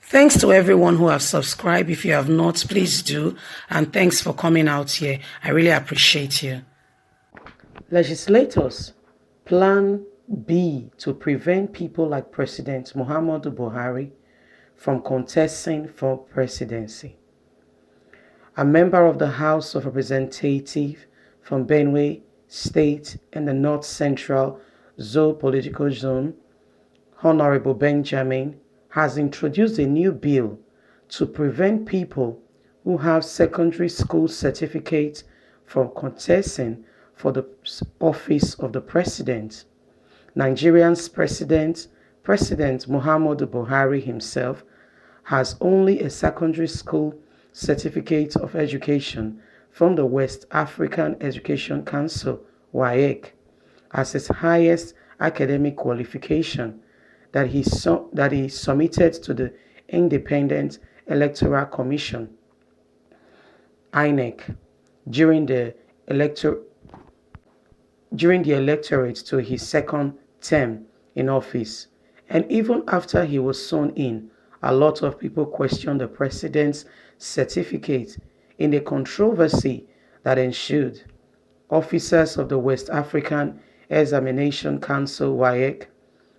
Thanks to everyone who have subscribed. If you have not, please do. And thanks for coming out here. I really appreciate you. Legislators plan B to prevent people like President Muhammadu Buhari from contesting for presidency. A member of the House of Representatives from Benue State in the North Central Political Zone, Honorable Benjamin, has introduced a new bill to prevent people who have secondary school certificates from contesting for the office of the president. Nigeria's President Muhammadu Buhari himself has only a secondary school certificate of education from the West African Education Council, WAEC, as his highest academic qualification that he submitted to the Independent Electoral Commission, INEC, during the electorate to his second term in office. And even after he was sworn in, a lot of people questioned the president's certificate in the controversy that ensued. Officers of the West African Examination Council, WAEC,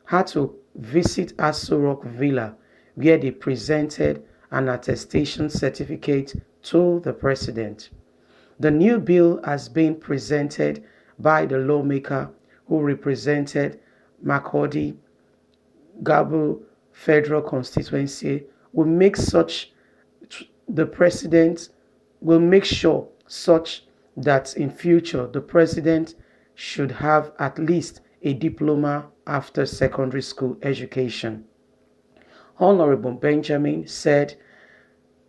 had to visit Aso Rock Villa, where they presented an attestation certificate to the president. The new bill has been presented by the lawmaker who represented Makurdi Gabu Federal Constituency will make the president will make sure such that in future the president should have at least a diploma after secondary school education. Honorable Benjamin said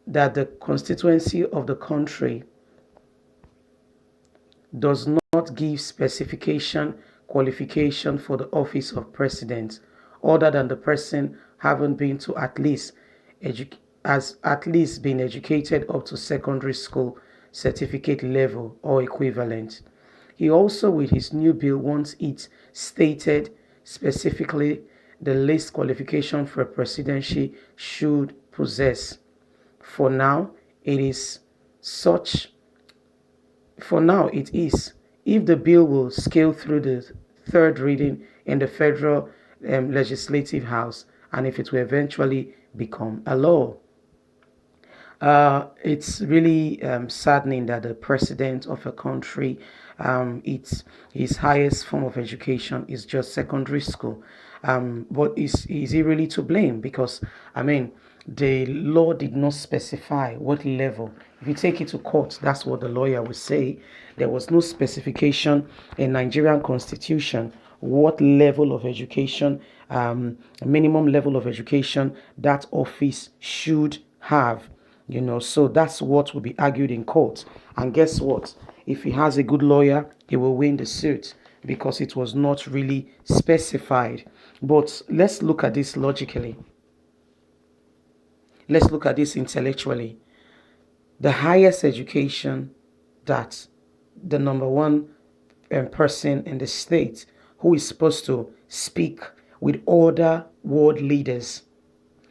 that the constituency of the country does not give qualification for the office of president other than the person having been to has at least been educated up to secondary school certificate level or equivalent. He also, with his new bill, wants it stated specifically the least qualification for a presidency should possess. For now, it is. If the bill will scale through the third reading in the Federal Legislative House, and if it will eventually become a law. It's really saddening that the president of a country, his highest form of education is just secondary school. But is he really to blame? Because, the law did not specify what level. If you take it to court, that's what the lawyer would say. There was no specification in Nigerian constitution what level of education, minimum level of education that office should have. So that's what will be argued in court. And guess what? If he has a good lawyer, he will win the suit because it was not really specified. But let's look at this logically. Let's look at this intellectually. The highest education that the number one person in the state who is supposed to speak with other world leaders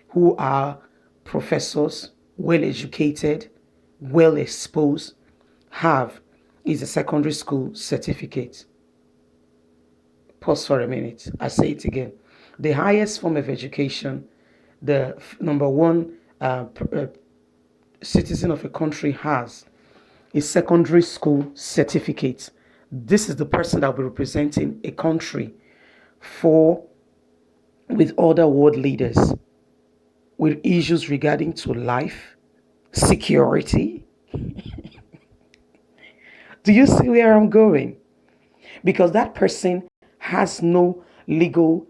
who are professors, well educated, well exposed, have is a secondary school certificate. Pause for a minute. I say it again. The highest form of education the number one citizen of a country has a secondary school certificate. This is the person that will be representing a country with other world leaders with issues regarding to life, security. Do you see where I'm going? Because that person has no legal,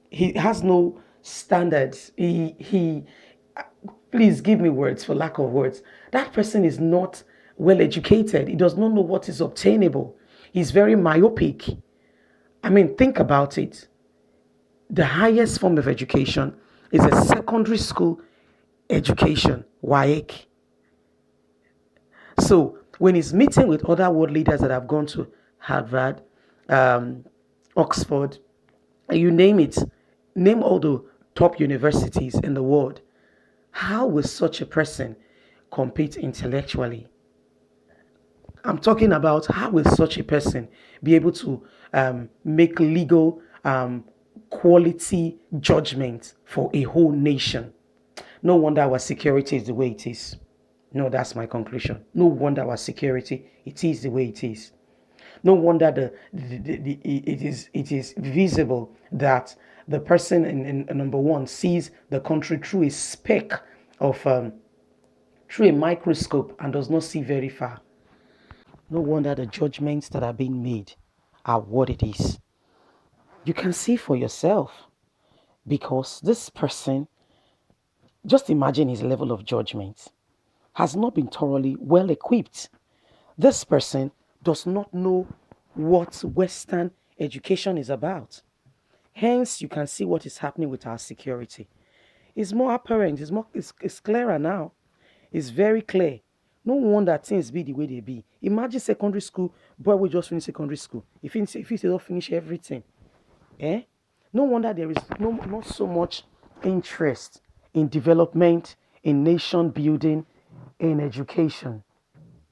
he has no standards. Please give me words for lack of words. That person is not well educated. He does not know what is obtainable. He's very myopic. Think about it. The highest form of education is a secondary school education, WAEC. So when he's meeting with other world leaders that have gone to Harvard, Oxford, you name it, name all the top universities in the world, How will such a person compete intellectually? I'm talking about how will such a person be able to make legal quality judgment for a whole nation? No wonder our security is the way it is. No, that's my conclusion. No wonder our security it is the way it is. No wonder it is visible that the person in number one sees the country through a speck of through a microscope and does not see very far. No wonder the judgments that are being made are what it is. You can see for yourself because this person, just imagine his level of judgment, has not been thoroughly well equipped. This person does not know what Western education is about. Hence, you can see what is happening with our security. It's more apparent, it's clearer now. It's very clear. No wonder things be the way they be. Imagine secondary school, boy will just finish secondary school. If he still finish everything, eh? No wonder there is not so much interest in development, in nation building, in education.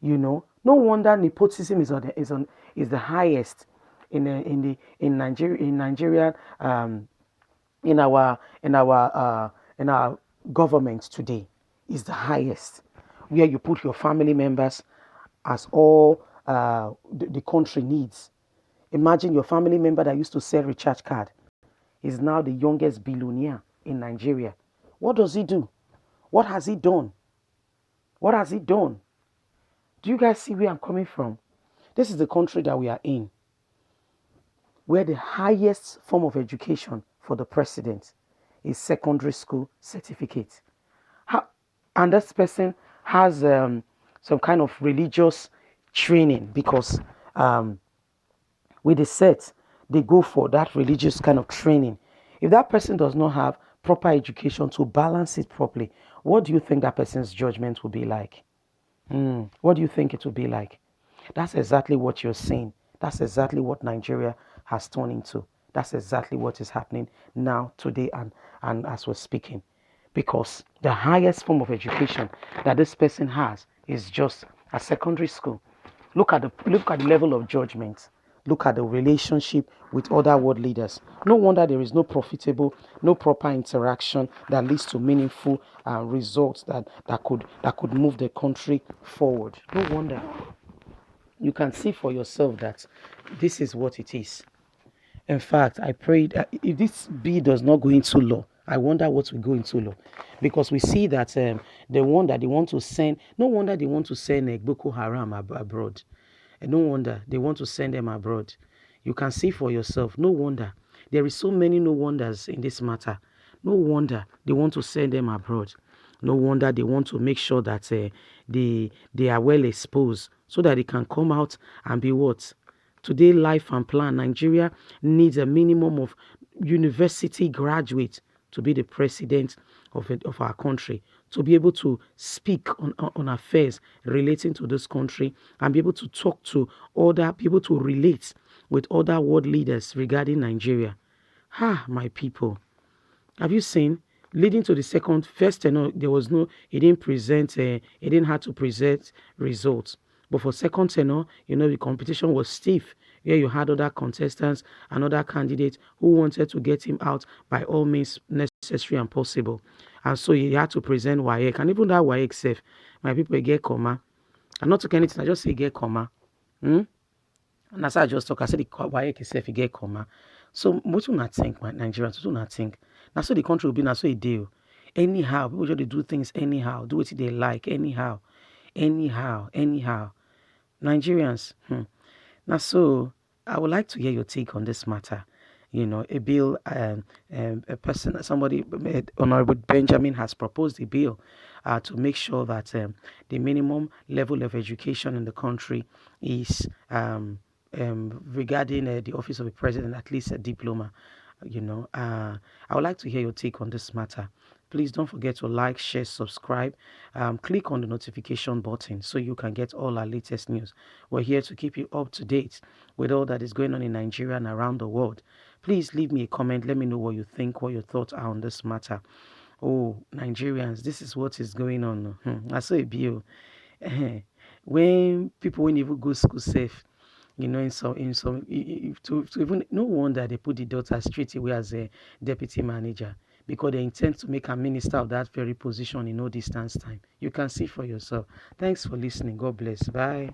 No wonder nepotism is the highest in Nigeria in our government today is the highest, where you put your family members as all the country needs. Imagine your family member that used to sell recharge card is now the youngest billionaire in Nigeria. What does he do? What has he done? What has he done? Do you guys see where I'm coming from? This is the country that we are in, where the highest form of education for the president is secondary school certificate. How, and this person has some kind of religious training because with the set, they go for that religious kind of training. If that person does not have proper education to balance it properly, what do you think that person's judgment will be like? What do you think it will be like? That's exactly what you're saying. That's exactly what Nigeria has turned into. That's exactly what is happening now, today, and as we're speaking. Because the highest form of education that this person has is just a secondary school. Look at the level of judgment. Look at the relationship with other world leaders. No wonder there is no profitable, no proper interaction that leads to meaningful results that could move the country forward. No wonder. You can see for yourself that this is what it is. In fact, I prayed if this bill does not go into law, I wonder what will go into law, because we see that the one that they want to send, no wonder they want to send Boko Haram abroad. And no wonder they want to send them abroad. You can see for yourself. No wonder there is so many no wonders in this matter. No wonder they want to send them abroad. No wonder they want to make sure that they are well exposed so that they can come out and be what? Today, life and plan. Nigeria needs a minimum of university graduates to be the president of our country, to be able to speak on affairs relating to this country and be able to talk to other people, to relate with other world leaders regarding Nigeria. My people. Have you seen? Leading to the first tenor, there was no, he didn't have to present results. But for second tenor, the competition was stiff, where you had other contestants and other candidates who wanted to get him out by all means necessary and possible. And so he had to present WAEC. And even that WAEC self, my people get comma. I'm not talking anything, I just say get comma. Hmm? And as I just talk, I said the WAEC itself, you get comma. So what do not think, my Nigerians, what do not think? Now so the country will be now so a deal. Anyhow, people just do things anyhow, do what they like, anyhow, anyhow. Nigerians, now so I would like to hear your take on this matter. A bill, a person, somebody, Honorable Benjamin has proposed a bill to make sure that the minimum level of education in the country is regarding the office of the president, at least a diploma. I would like to hear your take on this matter. Please don't forget to like, share, subscribe. Click on the notification button so you can get all our latest news. We're here to keep you up to date with all that is going on in Nigeria and around the world. Please leave me a comment. Let me know what you think, what your thoughts are on this matter. Oh, Nigerians, this is what is going on. I saw a bill. When people won't even go school safe, to even no wonder they put the daughter straight away as a deputy manager because they intend to make a minister of that very position in no distance time. You can see for yourself. Thanks for listening. God bless. Bye.